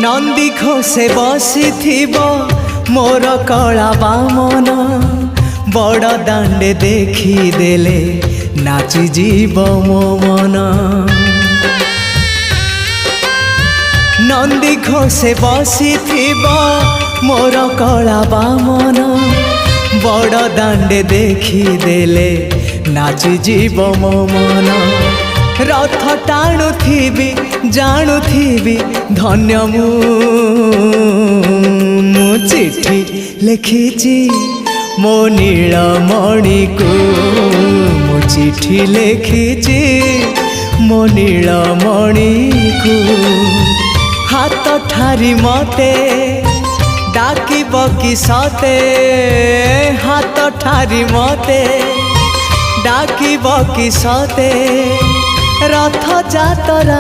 नंदी घोषे बसी मोर कला बामन बड़ दांडे देखी देले नाची जीव मो मन। नंदी घोषे बसी मोर कला बामन बड़ दांडे देखी देले नाची जीव मो मन। रथ टाणुथिबी जाणुथिबी धन्य मु चिट्ठी लिखिची मो नीलमणि को मु चिट्ठी लिखिची मो नीलमणि को। हाथ ठारी मते डाकिब कि सते हाथ ठारी मते डाकिब कि सते रथ जातरा।